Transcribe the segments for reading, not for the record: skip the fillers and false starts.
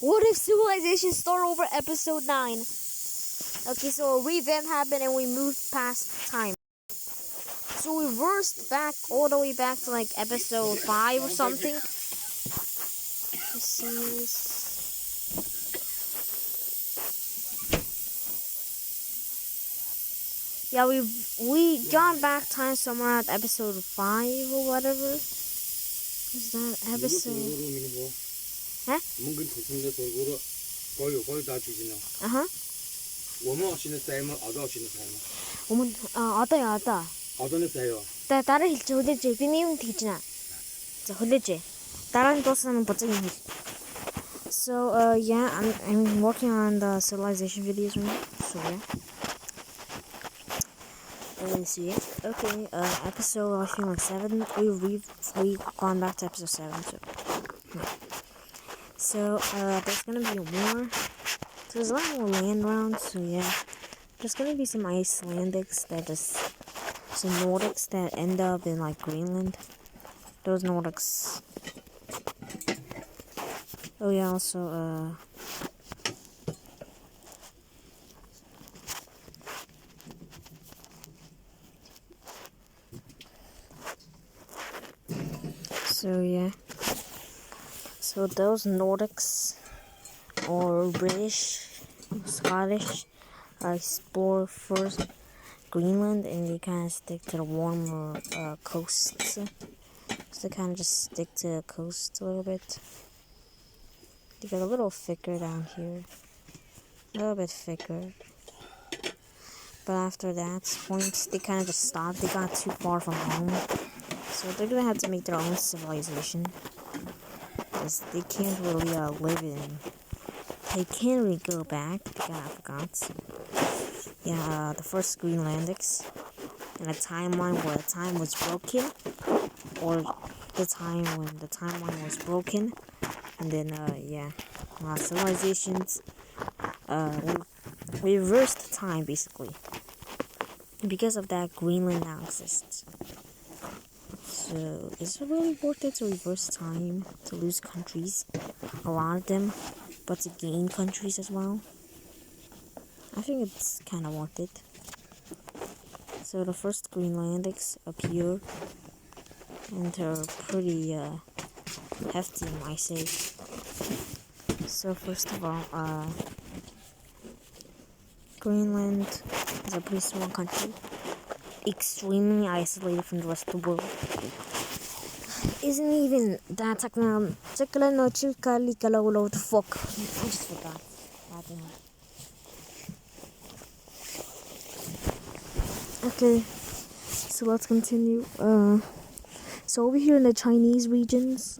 What if Civilization Start Over episode 9? Okay, so a revamp happened and we moved past time. So we reversed back all the way back to like episode 5 or something. Let's see this. Yeah, we gone back time somewhere at episode 5 or whatever. Is that episode? Huh? Uh-huh. 誰хэлж хүлээж би нэм тэгж нэ. За хүлээж. Дараа нь дуусна боцог юм хэл. So yeah, I'm working on the civilization videos right now. So yeah. Let's see it. Okay, episode I think like 7. We gone back to episode 7. So there's gonna be more. So there's a lot more land around. So yeah, there's gonna be some Icelandics that just some Nordics that end up in like Greenland. Those Nordics. Oh yeah, also so yeah. So those Nordics or British, Scottish explore first Greenland and they kind of stick to the warmer coasts. So they kind of just stick to the coast a little bit. They get a little thicker down here. A little bit thicker. But after that point, they kind of just stopped. They got too far from home. So they're going to have to make their own civilization. Because they can't really live in... They can't really go back. I forgot. Yeah, the first Greenlandics. In a timeline where the time was broken. Or the time when the timeline was broken. And then, yeah. Civilizations. We reversed time, basically. Because of that, Greenland now exists. So, is it really worth it to reverse time? To lose countries? A lot of them. But to gain countries as well? I think it's kind of worth it. So, the first Greenlandics appear. And they're pretty hefty, I might say. So, first of all, Greenland is a pretty small country. Extremely isolated from the rest of the world. Isn't even that technology. What the fuck? I just forgot. Okay, so let's continue. So over here in the Chinese regions,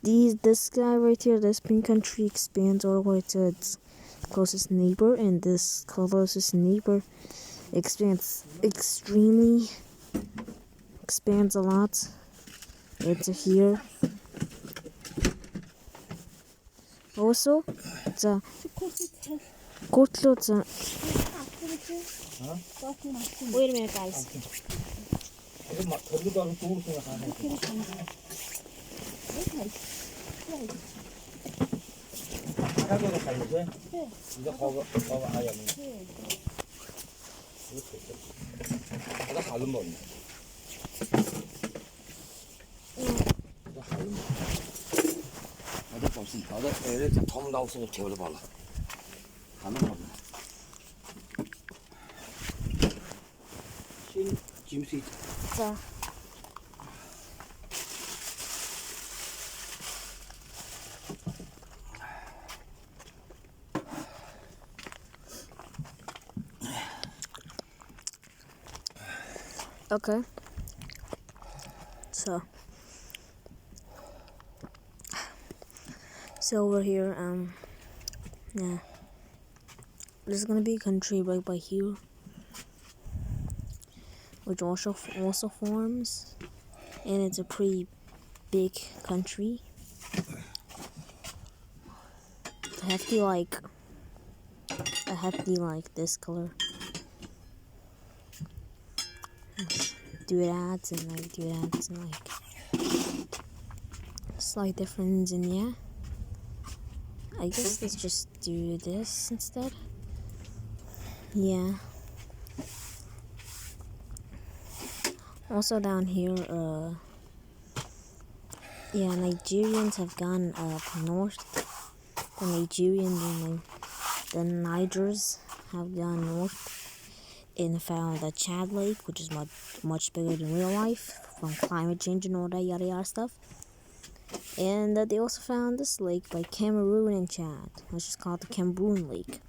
this guy right here, this pink country expands all the way to its closest neighbor, and this closest neighbor expands a lot. It's here. Also, the wait a minute, guys. Okay. So over here, yeah, there's gonna be a country right by here, which also forms, and it's a pretty big country. I have to like this color. doodads and like slight difference in, yeah. I guess let's just do this instead. Yeah. Also down here, yeah, Nigerians have gone up north. The Nigerians and the Nigers have gone north and found the Chad Lake, which is much bigger than real life from climate change and all that yada yada stuff. And they also found this lake by Cameroon and Chad, which is called the Cameroon Lake.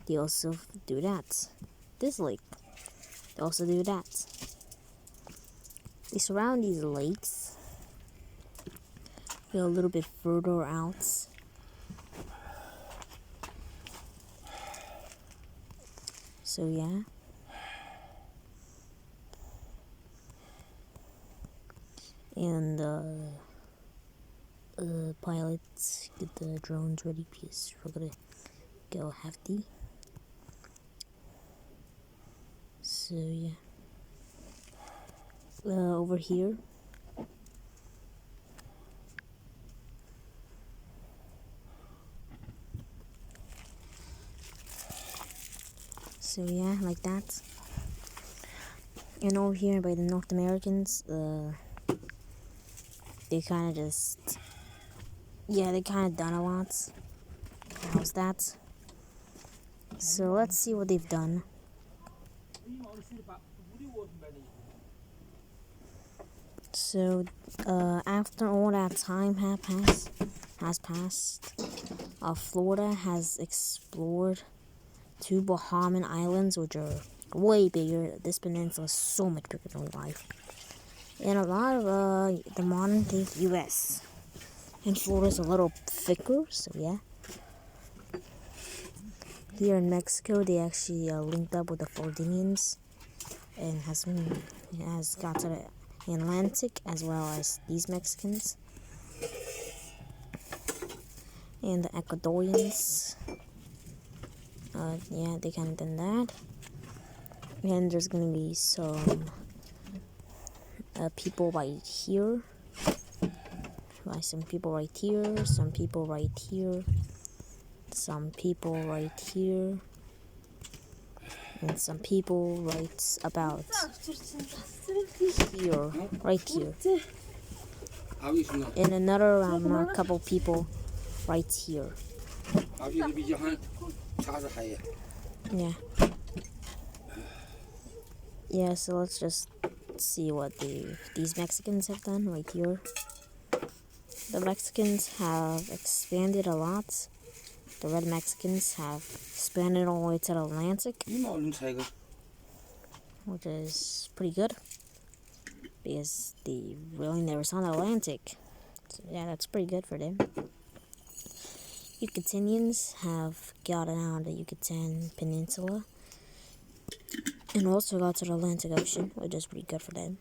They also do that. This lake, they also do that. They surround these lakes. Go a little bit further out. So yeah. And pilots, get the drones ready because we're gonna go hefty. So yeah. Over here. So yeah, like that. And over here by the North Americans, they kind of just, yeah, they kind of done a lot. How's that? So let's see what they've done. So after all that time has passed, Florida has explored 2 Bahamian islands, which are way bigger. This peninsula is so much bigger than life. And a lot of the modern day U.S. And Florida's a little thicker, so yeah. Here in Mexico, they actually linked up with the Floridians and has got to the Atlantic as well as these Mexicans. And the Ecuadorians, yeah, they kind of done that. And there's gonna be some people right here. Some people right here, some people right here, some people right here, and some people right about here, right here. And another couple people right here. Yeah. Yeah, so let's just see what these Mexicans have done right here. The Mexicans have expanded a lot. The red Mexicans have expanded all the way to the Atlantic, which is pretty good because they really never saw the Atlantic. So yeah, that's pretty good for them. Yucatanians have gotten out of the Yucatan Peninsula and also got to the Atlantic Ocean, which is pretty good for them.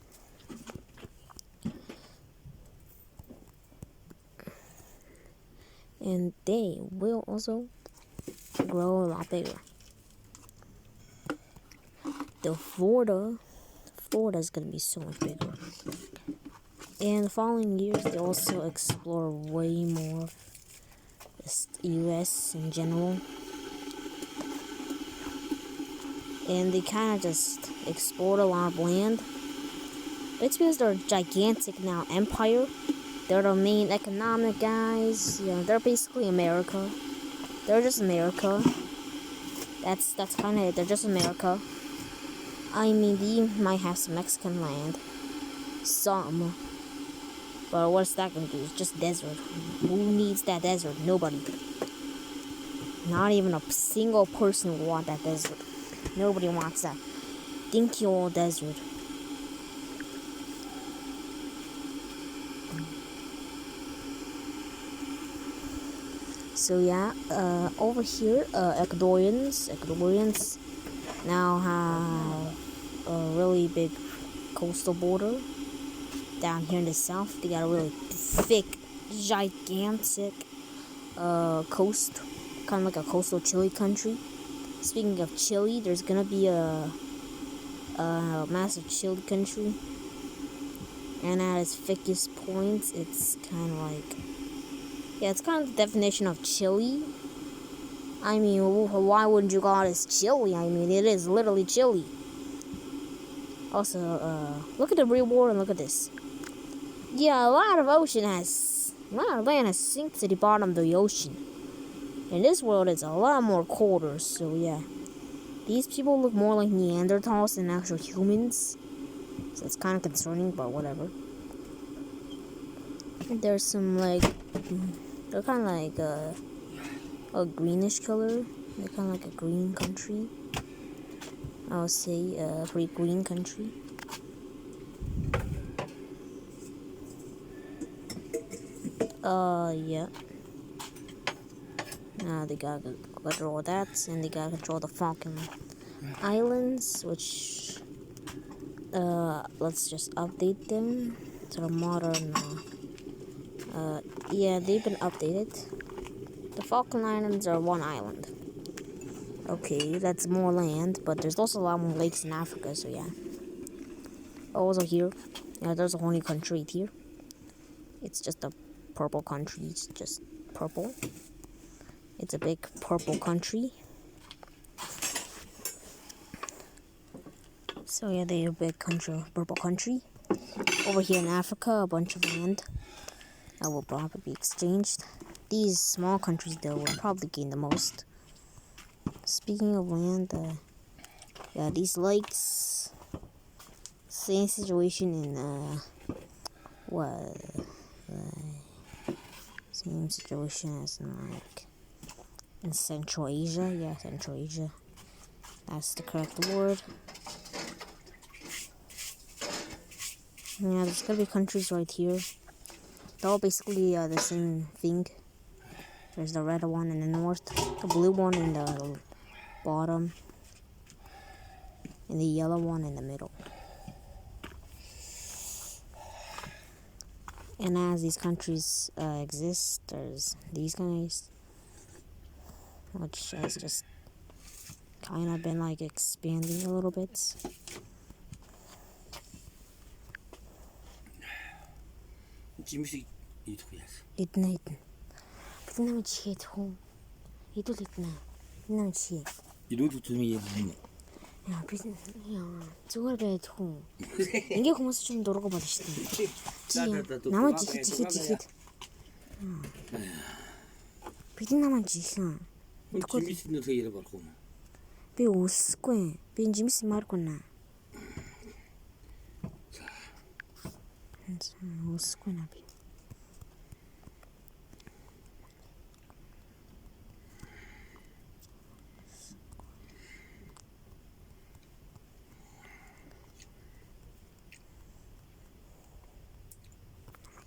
And they will also grow a lot bigger. The Florida's gonna be so much bigger. And the following years, they also explore way more of the U.S. in general. And they kind of just explored a lot of land. It's because they're gigantic now empire. They're the main economic guys. You know, they're basically America. They're just America. That's kind of it. They're just America. I mean, they might have some Mexican land. Some. But what's that gonna do? It's just desert. Who needs that desert? Nobody. Not even a single person will want that desert. Nobody wants that dinky old desert. So yeah, over here, Ecuadorians now have a really big coastal border. Down here in the south, they got a really thick, gigantic coast, kind of like a coastal Chile country. Speaking of Chile, there's gonna be a massive Chile country and at its thickest points, it's kind of like, yeah, it's kind of the definition of chilly. I mean, why wouldn't you call it chilly? I mean, it is literally chilly. Also, look at the reward and look at this. Yeah, a lot of land has sunk to the bottom of the ocean. In this world, it's a lot more colder, so yeah. These people look more like Neanderthals than actual humans. So it's kind of concerning, but whatever. There's some like, they're kind of like a greenish color. They're kind of like a green country. I would say a pretty green country. Yeah. They gotta control that, and they gotta control the Falkland Islands, which, let's just update them to the modern, yeah, they've been updated. The Falkland Islands are one island. Okay, that's more land, but there's also a lot more lakes in Africa, so yeah. Also here, yeah, there's a whole new country here. It's just a purple country, it's just purple. It's a big purple country. So yeah, they're a big country, purple country. Over here in Africa, a bunch of land that will probably be exchanged. These small countries, though, will probably gain the most. Speaking of land, yeah, these lakes, same situation in, same situation as in Central Asia. Yeah, Central Asia. That's the correct word. Yeah, there's gonna be countries right here. They're all basically the same thing. There's the red one in the north, the blue one in the bottom, and the yellow one in the middle. And as these countries exist, there's these guys, which has just kind of been like expanding a little bit. Idna. Idna machit ho. Itu idna. Idna machit. 이런 두툼이 예쁘네. 야, 비슷, 야, 저걸 배 통. 이게 고마서 좀 놀아가 받으시대. 나만 지키지. 비슷 나만 지키나. 재밌는 서 이래 버고. 비 오스 거에. 비 재밌이 말거나. 오스 거나 비.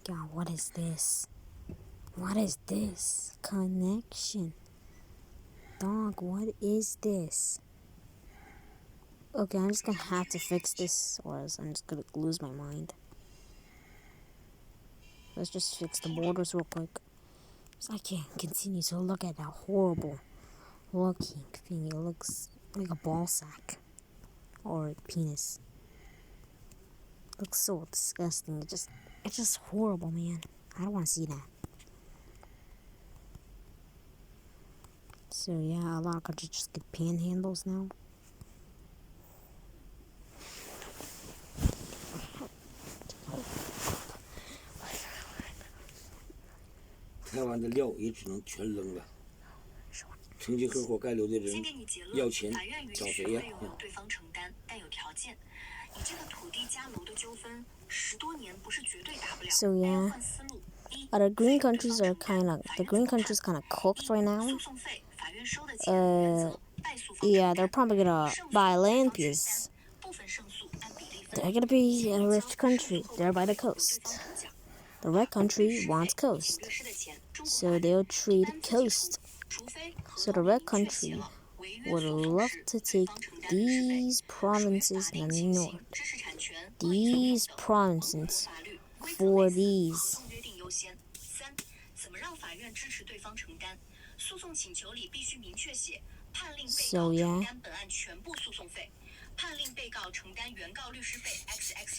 God, what is this? What is this? Connection. Dog, what is this? Okay, I'm just gonna have to fix this, or else I'm just gonna lose my mind. Let's just fix the borders real quick. So I can't continue to look at that horrible looking thing. It looks like a ball sack. Or a penis. It looks so disgusting. It's just horrible, man. I don't want to see that. So yeah, a lot of countries just get panhandles now.台湾的料也只能全扔了。曾经合伙盖楼的人要钱找谁呀？对方承担，但有条件。以这个土地加楼的纠纷，10多年不是绝对打不了。So yeah, the green countries are kind of cooked right now. Yeah, they're probably gonna buy land because they're gonna be a rich country. They're by the coast. The red country wants coast, so they'll trade coast. So the red country would love to take these provinces in the north. These provinces for these. So yeah.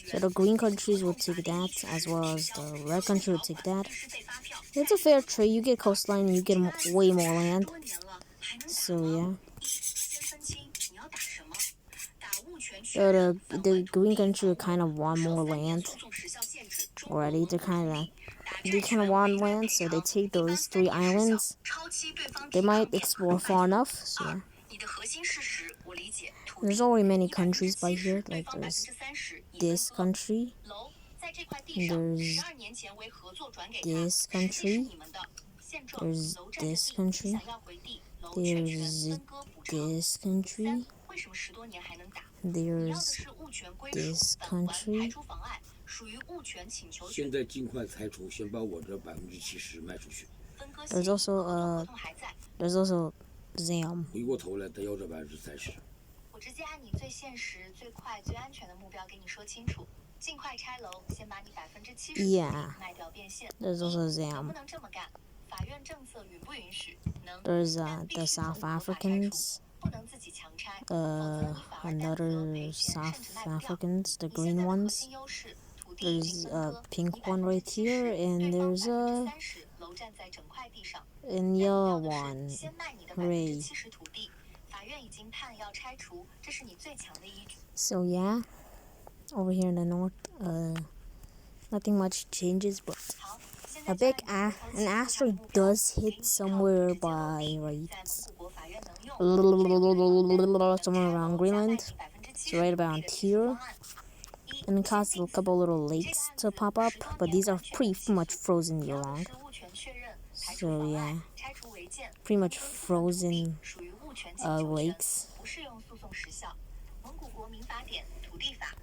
So the green countries will take that, as well as the red country will take that. It's a fair trade. You get coastline and you get way more land. So yeah. So the green country will kind of want more land already. They kind of want land, so they take those 3 islands. They might explore far enough. So yeah. There's already many countries by here. Like there's this country. There's this country. There's this country. There's this country. There's this country. 现在尽快拆除，先把我这70%卖出去。There's also Zam. 回过头来，他要这30%。我直接按你最现实、最快、最安全的目标给你说清楚。尽快拆楼，先把你70%的地卖掉变现。There's also 能 Zam. 不能这么干？法院政策允不允许？能。 There's the South Africans. 不能自己强拆，否则你反而担责赔钱， South 甚至卖不掉。 Africans, the 你现 green 在的核 ones. 心优势，土地已 There's 经 a 分割， pink 你 one right here, 70%， and 对方 there's a 30%，楼占在整块地上。 and yellow one. 先卖你的 Gray. 70%土地，法院已经判要拆除，这是你最强的依据。 So yeah, over here in the north, nothing much changes, but 好，现 a 在 big an asteroid does hit somewhere by right 在蒙古国法院能用。 somewhere around Greenland. It's right about here. And it caused a couple little lakes to pop up, but these are pretty much frozen year long. So yeah, pretty much frozen lakes.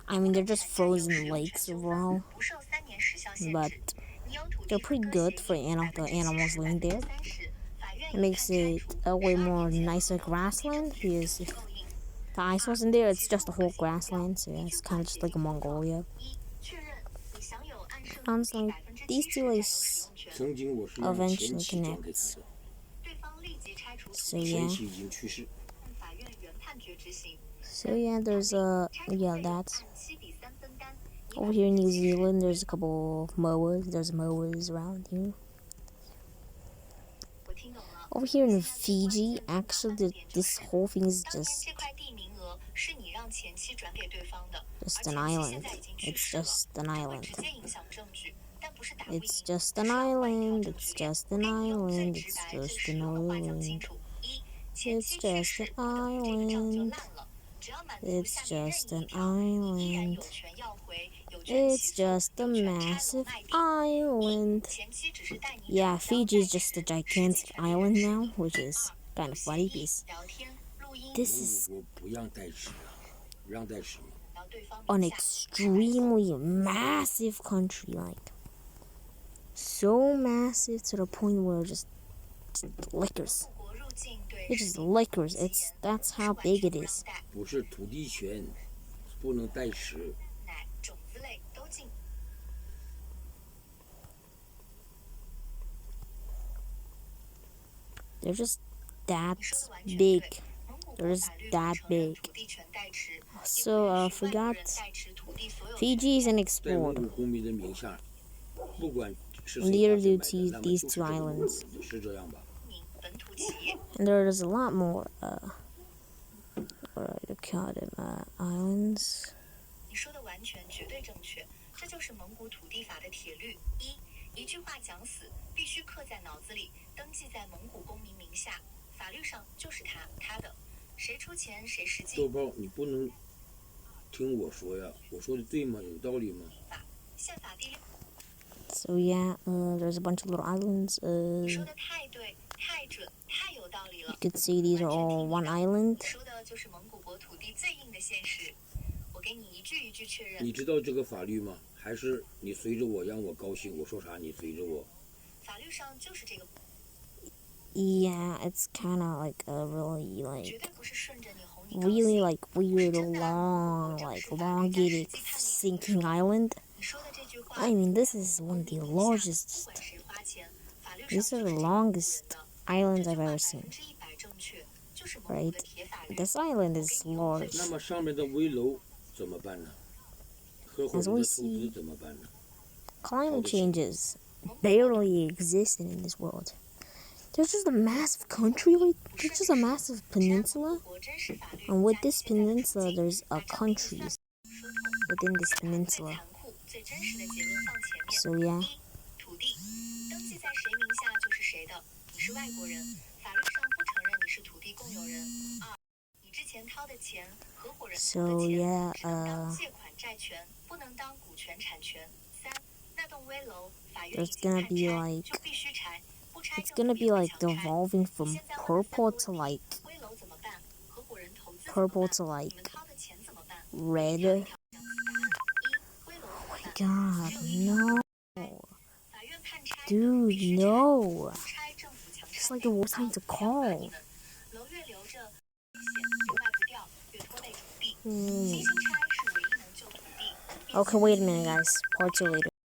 I mean, they're just frozen lakes overall, but they're pretty good for the animals living there. It makes it a way more nicer grassland because if the ice wasn't there, it's just a whole grassland, so yeah, it's kind of just like a Mongolia. Honestly, these two is 曾经我是让前 eventually 妻转给 connects. 他的， So 前 yeah, 妻已经去世。 so yeah, there's that. Over here in New Zealand, there's a couple of moas. There's moas around here. Over here in Fiji, actually, this whole thing is just an island. It's just an island. It's just an island. It's just an island. It's just an island. It's just an island. It's just an island. It's just a massive island. Yeah, Fiji is just a gigantic island now, which is kind of funny because this is 我不让代持了，让代持吗？ an extremely massive country, like so massive to the point where just liquors. It's just liquors. That's how big it is. 不是土地权，不能代持。 They're just that big. They're just that big. So I forgot. Fiji is an 在蒙 explored. 古公民的名下，不管是 Near 谁 to 发现买的，咱们 these 都是 two 这个 islands. 是这样吧？ And there's a lot more, what do I call them, islands. 你说的完全绝对正确，这就是蒙古土地法的铁律：一句话讲死，必须刻在脑子里，登记在蒙古公民名下，法律上就是他的，谁出钱谁实际。豆包，你不能听我说呀，我说的对吗？有道理吗？ 宪法第六。 So yeah, there's a bunch of little islands. 你说的太对，太准，太有道理了。 You could say these are all one island. 说的就是蒙古国土地最硬的现实。我给你一句一句确认。你知道这个法律吗？还是你随着我让我高兴？我说啥你随着我？ 法律上就是这个。 Yeah, it's kind of like a really 绝 like 对不是顺着你哄你高 really 兴。 like weird long like elongated sinking island. 你说的这句话。 I mean, this is one of the largest. 不管谁花钱，法律上 These are 就是 the 这个 longest islands I've ever 100% seen. 正确，就就是蒙古的铁法律。 This island is 那 large. 么上面的危楼怎么办呢？合伙人的投资怎么办呢？ Climate changes barely existed in this world. There's just a massive country, there's just a massive peninsula. 国真实法律 And with this peninsula, there's a country within this 最 peninsula. 残酷、最真实的结论放前面。 So yeah, 一、土地登记在谁名下就是谁的，你是外国人，法律上不承认你是土地共有人。二、你之前掏的钱，合伙人投 So 的钱 yeah, 只能当借款债权，不能当股权产权。三、那栋危楼法院已 there's 经 gonna 判 be 拆， like 就必须拆，不拆 it's 政 gonna 府 be 也会 like 强拆。 devolving from 现在问了三个 purple 问 to 题 like 危楼怎么办？合伙人投资怎么 purple 办？ to like 你们掏的钱怎么办？ red. 一、危楼怎么办？ God, no, 法院判拆， dude, 必须拆。 no. 拆政府强 It's 拆 like the worst time to call. 楼越留着，危险越卖不掉，越拖累土地。 Hmm. 新拆是唯一能救土地。 Okay, wait a minute, guys. Part 2 later.